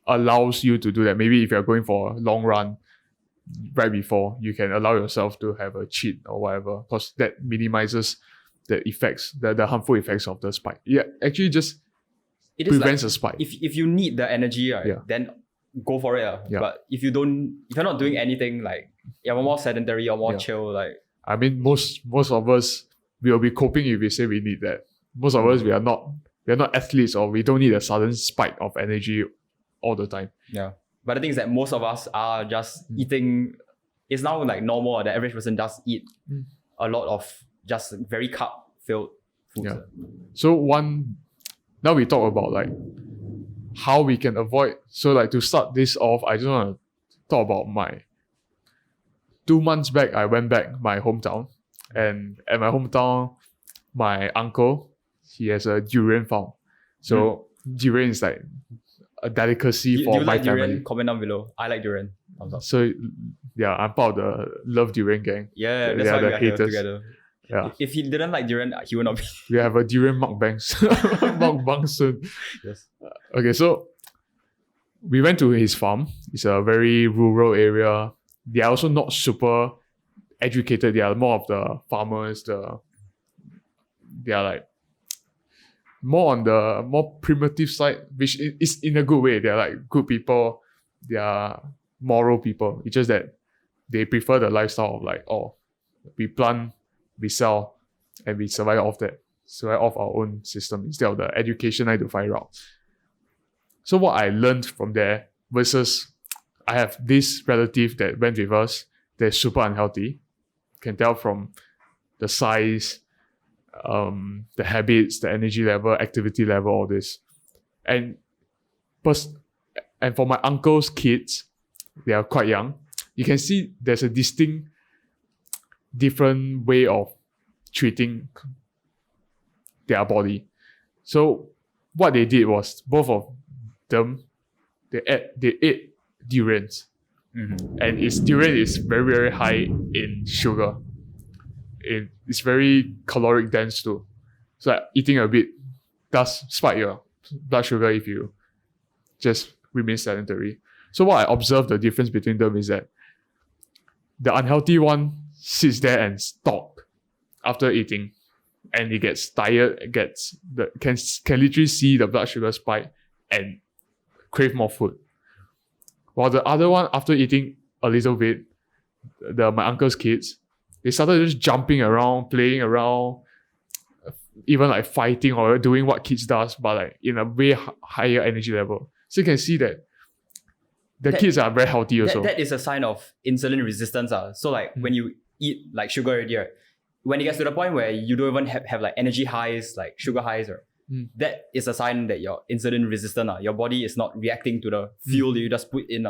allows you to do that. Maybe if you're going for a long run right before, you can allow yourself to have a cheat or whatever, because that minimizes the effects, the harmful effects of the spike. Yeah, actually just prevents a spike. If you need the energy, right, then go for it. Yeah. But if you're not doing anything, like you're more sedentary or more chill, like I mean, most of us will be coping if we say we need that. Most of us we are not athletes, or we don't need a sudden spike of energy all the time. Yeah. But the thing is that most of us are just eating. It's now like normal. The average person does eat a lot of just very carb-filled foods. Yeah. So now we talk about like how we can avoid. So like to start this off, I just want to talk about 2 months back, I went back my hometown, and at my hometown, my uncle, he has a durian farm. So durian is like a delicacy for my family. Durian? Comment down below. I like durian. So yeah, I'm part of the Love Durian gang. Yeah, that's why we are here together. Yeah. If he didn't like durian, he would not be. We have a durian mukbang soon. Yes. Okay, so we went to his farm. It's a very rural area. They are also not super educated. They are more of the farmers. They are like more on the more primitive side, which is in a good way. They are like good people. They are moral people. It's just that they prefer the lifestyle of like, we plant, we sell, and we survive off our own system instead of the education 9 to 5 route. So what I learned from there versus I have this relative that went with us that's super unhealthy. Can tell from the size, the habits, the energy level, activity level, all this. And for my uncle's kids, they are quite young. You can see there's a distinct different way of treating their body. So what they did was both of them, they ate durians. And durian is very, very high in sugar. It's very caloric dense too. So like eating a bit does spike your blood sugar if you just remain sedentary. So what I observed the difference between them is that the unhealthy one sits there and stalks after eating, and it gets tired, can literally see the blood sugar spike and crave more food. While the other one, after eating a little bit, my uncle's kids, they started just jumping around, playing around, even like fighting or doing what kids does, but like in a way higher energy level. So you can see that the kids are very healthy also. That is a sign of insulin resistance. So like when you eat like sugar already, right? When it gets to the point where you don't even have like energy highs, like sugar highs, that is a sign that you're insulin resistant. Your body is not reacting to the fuel you just put in.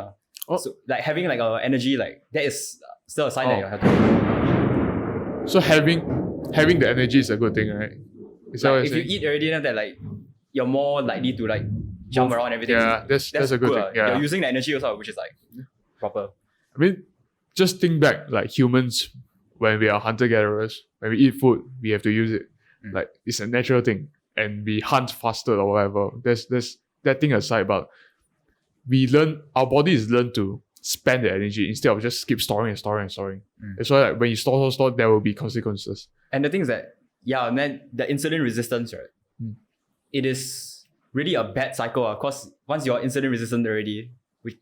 So like having like a energy, like that is still a sign that you're healthy. So having the energy is a good thing, right? Is that what if you eat already, then that like you're more likely to like jump around and everything. Yeah, that's a good thing. Yeah. You're using the energy also, which is like proper. I mean, just think back, like humans, when we are hunter-gatherers, when we eat food, we have to use it. Like it's a natural thing. And we hunt faster or whatever. There's that thing aside, but our body is learned to spend the energy instead of just keep storing and storing and storing. That's why like when you store, there will be consequences. And the thing is that, and then the insulin resistance, right? It is really a bad cycle, because once you're insulin resistant already,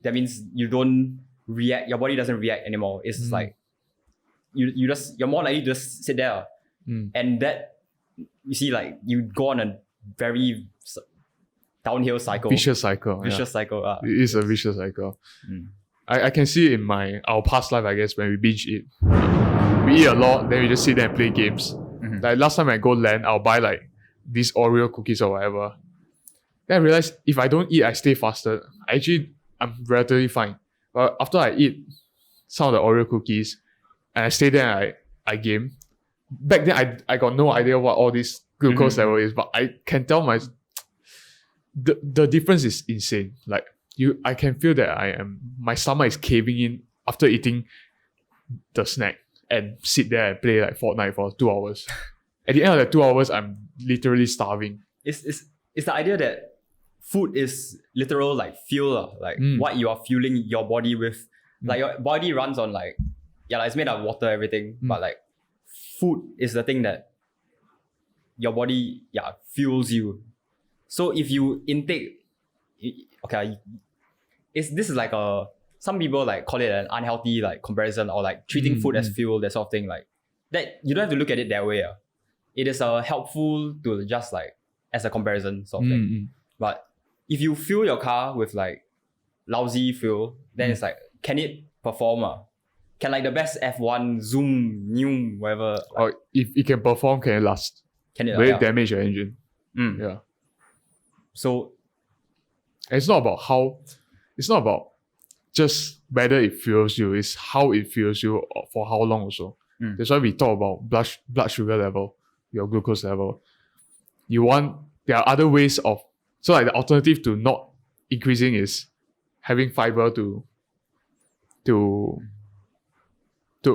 that means you don't react, your body doesn't react anymore. It's just like you're more likely to just sit there. And that, you see, like you go on a very downhill cycle. Vicious cycle. Cycle. It is a vicious cycle. I can see it in our past life, I guess, when we binge eat. We eat a lot, then we just sit there and play games. Like last time I go LAN, I'll buy like these Oreo cookies or whatever. Then I realized if I don't eat, I stay fasted. I'm relatively fine. But after I eat some of the Oreo cookies and I stay there and I game, back then I got no idea what all this glucose level is, but I can tell the difference is insane. Like I can feel that my stomach is caving in after eating the snack and sit there and play like Fortnite for 2 hours. At the end of the 2 hours, I'm literally starving. It's the idea that food is literal like fuel, what you are fueling your body with. Like your body runs on like it's made of water, everything. But like food is the thing that your body fuels you. So if you intake, this is like some people like call it an unhealthy like comparison, or like treating food as fuel, that sort of thing. Like that, you don't have to look at it that way. It is helpful to just like as a comparison sort of thing. But if you fuel your car with like lousy fuel, then it's like, can it perform? Can like the best F1 zoom, new, whatever. Like, or if it can perform, can it last? Can it? Will it damage your engine? Yeah. So it's not about just whether it fuels you, it's how it fuels you for how long also. That's why we talk about blood sugar level, your glucose level. There are other ways of, so like the alternative to not increasing is having fiber to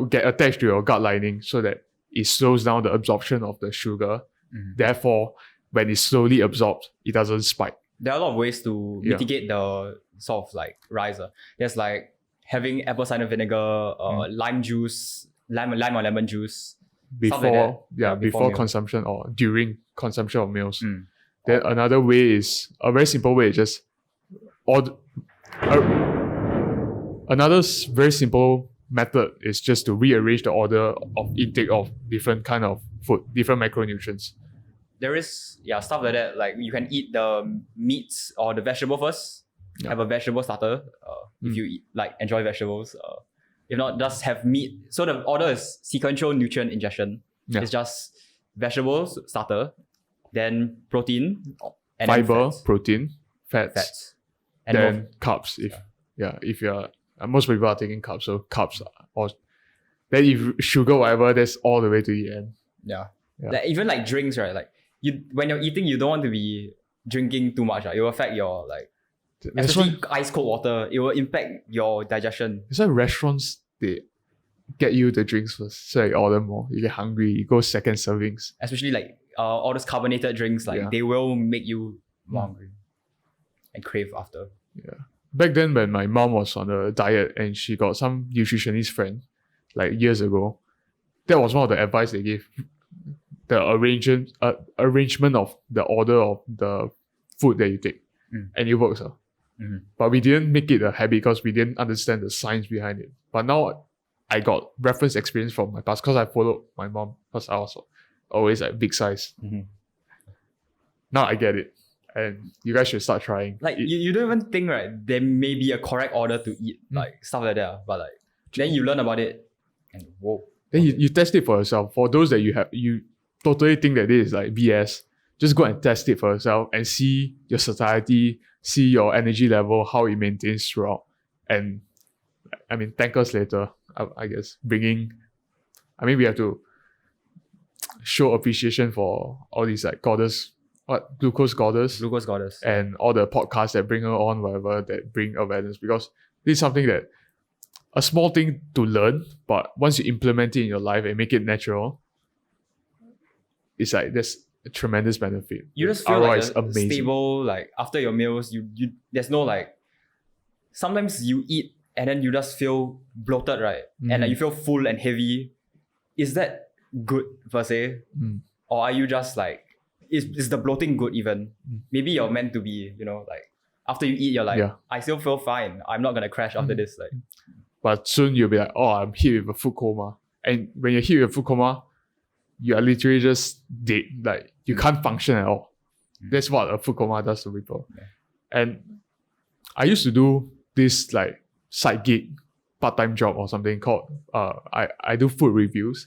get attached to your gut lining so that it slows down the absorption of the sugar. Therefore, when it's slowly absorbed, it doesn't spike. There are a lot of ways to mitigate the sort of like rise. There's like having apple cider vinegar, lime juice, lime or lemon juice. Before meal. Consumption or during consumption of meals. Then another way is, a very simple way, just another very simple method is just to rearrange the order of intake of different kind of food, different macronutrients. There is stuff like that. Like you can eat the meats or the vegetable first. Have a vegetable starter if you enjoy vegetables. If not, just have meat. So the order is sequential nutrient ingestion. It's just vegetables starter, then protein, and fiber, then protein, fats, and then carbs. If you're most people are taking carbs, so carbs, or then if sugar, whatever, that's all the way to the end. Like, even like drinks, right? Like when you're eating, you don't want to be drinking too much. It will affect your especially ice cold water. It will impact your digestion. That's why restaurants, they get you the drinks first, so you order more. You get hungry, you go second servings. Especially like all those carbonated drinks, they will make you more hungry and crave after. Back then, when my mom was on a diet and she got some nutritionist friend, like years ago, that was one of the advice they gave. The arrangement of the order of the food that you take, and it works. But we didn't make it a habit because we didn't understand the science behind it. But now I got reference experience from my past because I followed my mom because I was always like big size. Now I get it. And you guys should start trying. Like you don't even think, right, there may be a correct order to eat, like stuff like that. But like then you learn about it and whoa. Then you test it for yourself. For those that you totally think that this is like BS, just go and test it for yourself and see your satiety, see your energy level, how it maintains throughout. And I mean, thank us later, I guess. We have to show appreciation for all these like glucose goddess, and all the podcasts that bring her on, whatever, that bring awareness, because this is something that a small thing to learn, but once you implement it in your life and make it natural, it's like there's a tremendous benefit. You just feel like stable, like after your meals, you there's no like, sometimes you eat and then you just feel bloated, right? And like you feel full and heavy. Is that good per se? Or are you just like, is the bloating good even? Maybe you're meant to be, like after you eat, you're like, I still feel fine. I'm not gonna crash after this. Like, but soon you'll be like, oh, I'm hit with a food coma. And when you're hit with a food coma, you are literally just dead. Like you can't function at all. That's what a food coma does to people. And I used to do this like side gig, part-time job or something called I do food reviews.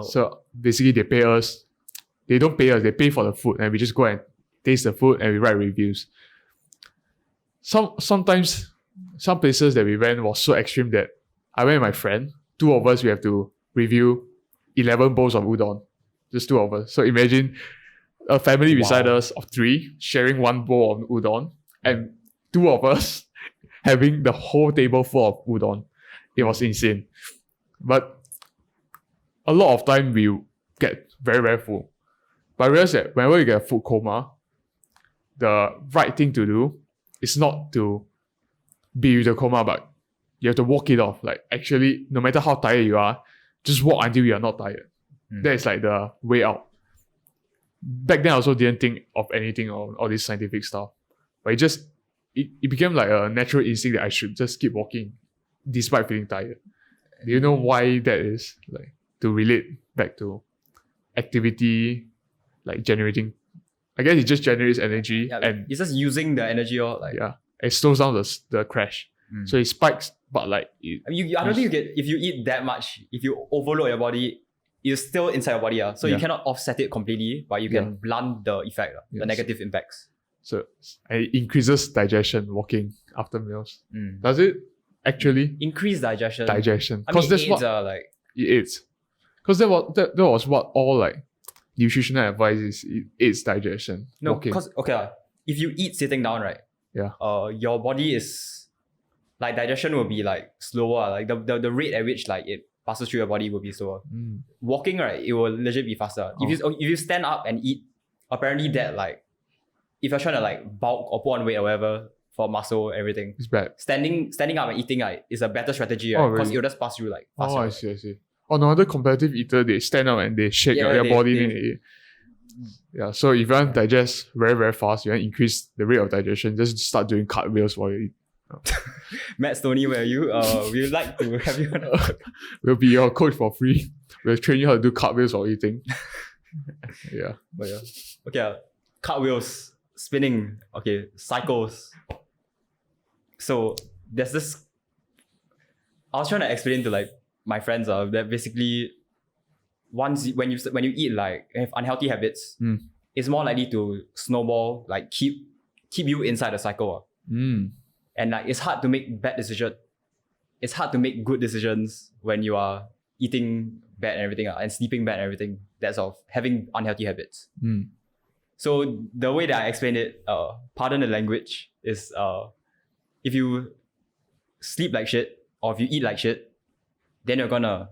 So basically they pay us. They don't pay us, they pay for the food, and we just go and taste the food, and we write reviews. Sometimes some places that we went was so extreme that I went with my friend. 2 of us, we have to review 11 bowls of udon. Just 2 of us. So imagine a family beside us of 3 sharing 1 bowl of udon, and 2 of us having the whole table full of udon. It was insane. But a lot of time we get very, very full. But I realized that whenever you get a food coma, the right thing to do is not to be with the coma, but you have to walk it off. Like, actually, no matter how tired you are, just walk until you are not tired. That is like the way out. Back then, I also didn't think of anything or all this scientific stuff. But it became like a natural instinct that I should just keep walking despite feeling tired. Do you know why that is? Like, to relate back to activity, like generating, I guess it just generates energy, and it's just using the energy or like it slows down the crash. So it spikes, but like I don't think you get, if you eat that much, if you overload your body, it's still inside your body. So you cannot offset it completely, but you can blunt the effect, the negative impacts. So it increases digestion, walking after meals. Does it actually increase digestion? Because that's what like it aids. Because that was what all like nutritional advice is. It aids digestion. No, because if you eat sitting down, right? Your body is like, digestion will be like slower. Like the rate at which like it passes through your body will be slower. Walking, right, it will legit be faster. If you stand up and eat, apparently that like, if you're trying to like bulk or put on weight or whatever for muscle, everything, it's bad. Standing up and eating is a better strategy, right? Because it'll just pass through like faster. I see. Oh, no other competitive eater, they stand up and they shake your body. So if you want to digest very, very fast, you want to increase the rate of digestion, just start doing cartwheels while you eat. Matt Stoney, where are you? We would like to have you on. We'll be your coach for free. We'll train you how to do cartwheels while eating. Okay, cartwheels, spinning, cycles. So there's this, I was trying to explain to like my friends that basically when you eat like have unhealthy habits, it's more likely to snowball, like keep you inside the cycle. And like it's hard to make bad decisions. It's hard to make good decisions when you are eating bad and everything and sleeping bad and everything. That's of having unhealthy habits. So the way that I explain it, pardon the language, is if you sleep like shit or if you eat like shit, then you're gonna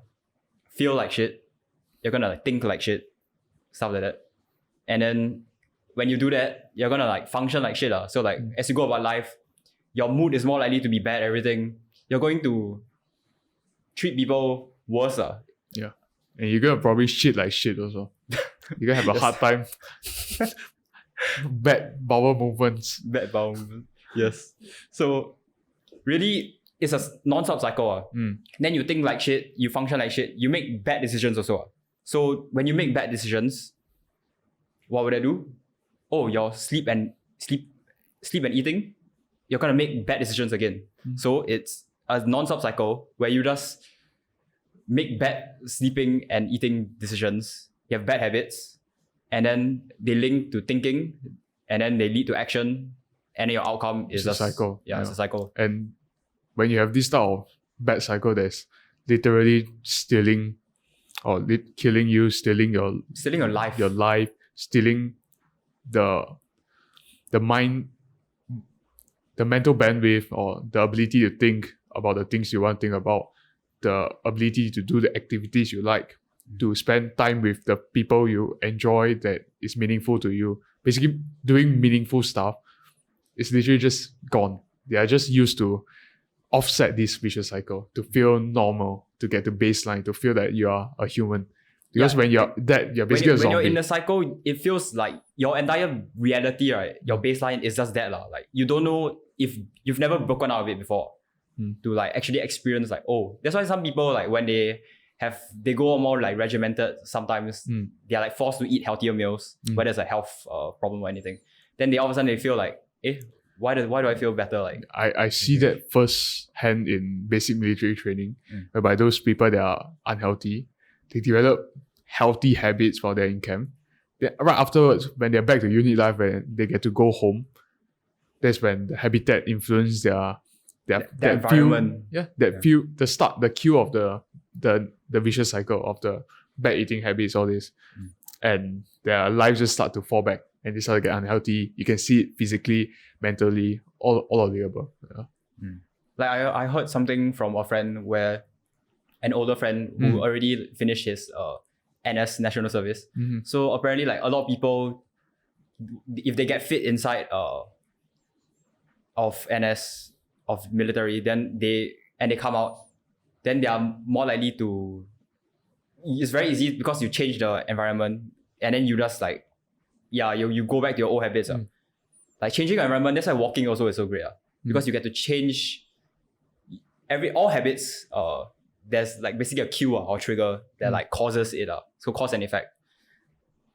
feel like shit. You're gonna like think like shit, stuff like that. And then when you do that, you're gonna like function like shit. So like as you go about life, your mood is more likely to be bad, everything. You're going to treat people worse. And you're gonna probably shit like shit also. You're gonna have a hard time. Bad bowel movements. Yes. So really, it's a non-stop cycle. Then you think like shit, you function like shit, you make bad decisions also. So when you make bad decisions, what would I do? Your sleep and eating, you're gonna make bad decisions again. So it's a non-stop cycle where you just make bad sleeping and eating decisions. You have bad habits, and then they link to thinking, and then they lead to action, and your outcome is a cycle. It's a cycle. And when you have this type of bad cycle, that's literally stealing or killing you, stealing your life, stealing the mind, the mental bandwidth, or the ability to think about the things you want to think about, the ability to do the activities you like, to spend time with the people you enjoy that is meaningful to you. Basically, doing meaningful stuff is literally just gone. They are just used to offset this vicious cycle, to feel normal, to get to baseline, to feel that you are a human. Because when you're basically a zombie. When you're in the cycle, it feels like your entire reality, right? Your baseline is just that. Like you don't know, if you've never broken out of it before, to like actually experience like, that's why some people like when they go more like regimented, sometimes they're like forced to eat healthier meals, whether it's a health problem or anything. Then all of a sudden they feel like, why do I feel better? Like I see that firsthand in basic military training, whereby those people that are unhealthy, they develop healthy habits while they're in camp. right afterwards, when they're back to unit life, when they get to go home, that's when the habitat influence their environment. The cue of the vicious cycle of the bad eating habits, all this. And their lives just start to fall back and they start to get unhealthy. You can see it physically, mentally, all of the above. Yeah. Like I heard something from a friend where an older friend who already finished his NS National Service. So apparently like a lot of people, if they get fit inside of NS, of military, then they come out, then they are more likely to, it's very easy because you change the environment and then you just like, you go back to your old habits. Like changing your environment, that's why walking also is so great. Because you get to change all habits, there's like basically a cue or trigger that like causes it. So cause and effect.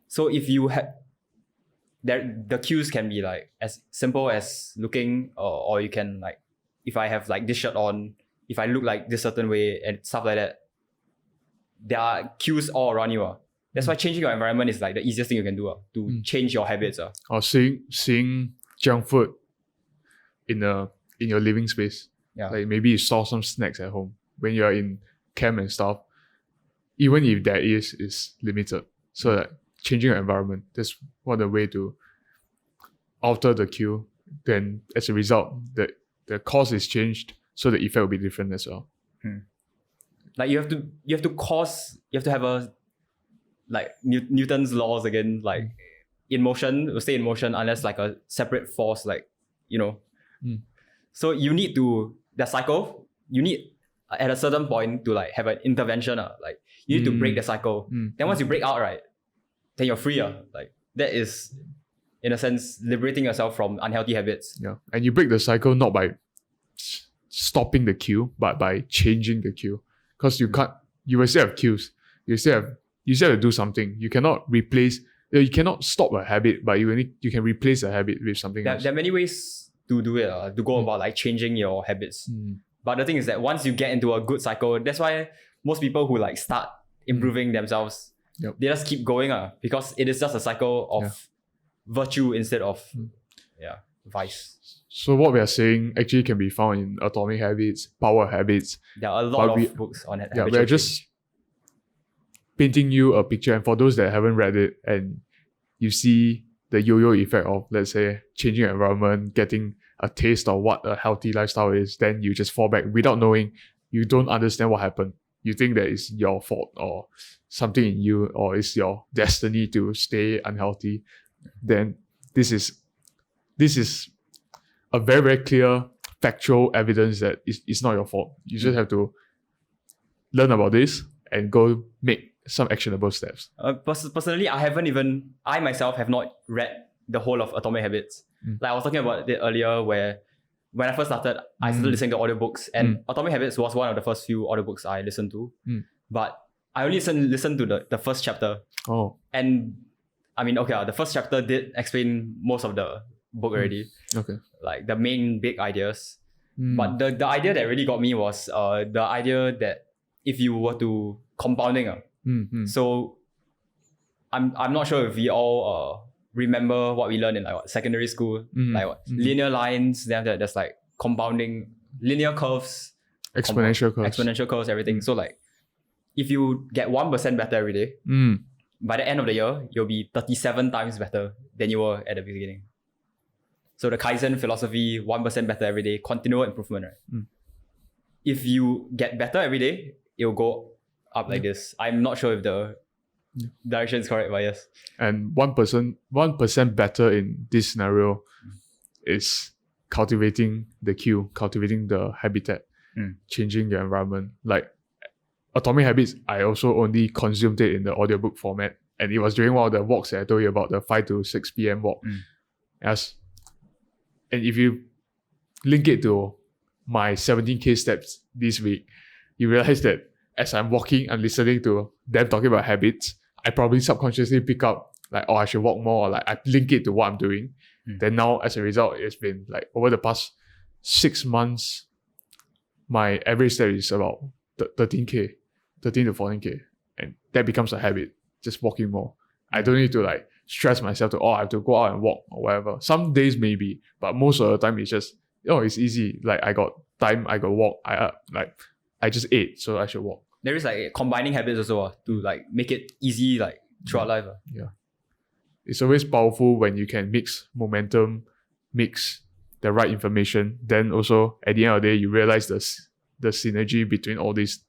So if you have, the cues can be like as simple as looking, or you can like, if I have like this shirt on, if I look like this certain way and stuff like that, there are cues all around you. That's why changing your environment is like the easiest thing you can do to change your habits. Or seeing junk food in your living space. Yeah. Like maybe you saw some snacks at home when you're in camp and stuff. Even if there is limited. So that changing your environment, that's one of the way to alter the cue. Then as a result, the cause is changed, so the effect will be different as well. Like you have to have a like Newton's laws again, like in motion, will stay in motion unless like a separate force, like, So you need the cycle, you need at a certain point to like have an intervention. Like you need to break the cycle. Then once you break out, right, then you're free. Like that is, in a sense, liberating yourself from unhealthy habits. Yeah. And you break the cycle not by stopping the cue, but by changing the cue. Because you will still have cues. You still have to do something. You cannot you cannot stop a habit, but you can replace a habit with something else. There are many ways to do it, to go about like changing your habits. But the thing is that once you get into a good cycle, that's why most people who like start improving themselves, they just keep going, because it is just a cycle of virtue instead of vice. So what we are saying actually can be found in Atomic Habits, Power Habits. There are a lot of books on it. Yeah, we are just painting you a picture, and for those that haven't read it and you see the yo-yo effect of, let's say, changing your environment, getting a taste of what a healthy lifestyle is, then you just fall back without knowing. You don't understand what happened. You think that it's your fault or something in you, or it's your destiny to stay unhealthy. Then this is a very, very clear factual evidence that it's not your fault. You just have to learn about this and go make some actionable steps. Personally, I myself have not read the whole of Atomic Habits. Like I was talking about it earlier, where when I first started, I started listening to audiobooks, and Atomic Habits was one of the first few audiobooks I listened to. But I only listened to the first chapter. Oh. And I mean, okay, the first chapter did explain most of the book already. Okay. Like the main big ideas. But the idea that really got me was the idea that if you were to compounding. So I'm not sure if we all remember what we learned in like secondary school, like what linear lines, then after that there's like compounding, linear curves, exponential curves, everything. So like if you get 1% better every day, by the end of the year, you'll be 37 times better than you were at the beginning. So the Kaizen philosophy, 1% better every day, continual improvement, right? If you get better every day, it'll go up like this. I'm not sure if the direction is correct, but yes. And 1% better in this scenario is cultivating the cue, cultivating the habitat, changing your environment. Like Atomic Habits, I also only consumed it in the audiobook format, and it was during one of the walks that I told you about, the 5 to 6 p.m. walk. And if you link it to my 17k steps this week, you realize that as I'm walking and listening to them talking about habits, I probably subconsciously pick up like, oh, I should walk more, or like I link it to what I'm doing. Then now, as a result, it's been like over the past 6 months, my average step is about 13 to 14k, and that becomes a habit, just walking more. I don't need to like stress myself to, I have to go out and walk or whatever. Some days maybe, but most of the time it's just, it's easy. Like I got time, I got walk. I just ate, so I should walk. There is like combining habits also to like make it easy like throughout life. Yeah. It's always powerful when you can mix momentum, mix the right information. Then also at the end of the day, you realize the synergy between all these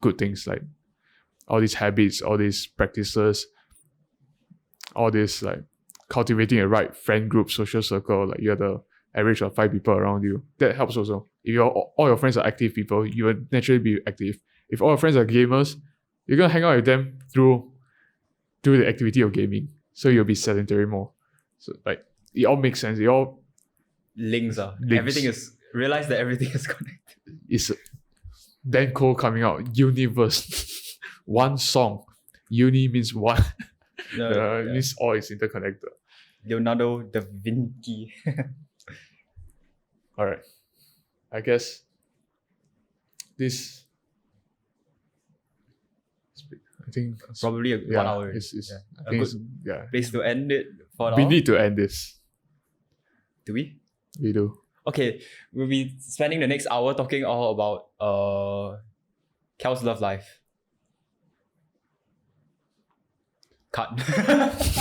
good things, like all these habits, all these practices, all this like cultivating a right friend group, social circle. Like you have the average of 5 people around you. That helps also. If all your friends are active people, you will naturally be active. If all your friends are gamers, you're gonna hang out with them through the activity of gaming. So you'll be sedentary more. So like it all makes sense. It all links. Everything is realize that everything is connected. It's Ben Cole coming out. Universe. One song. Uni means one. It means all is interconnected. Leonardo da Vinci. Alright. I guess this, I think probably 1 hour. I think it's place to end it for now. We need to end this. Do we? We do. Okay, we'll be spending the next hour talking all about Cal's love life. Cut.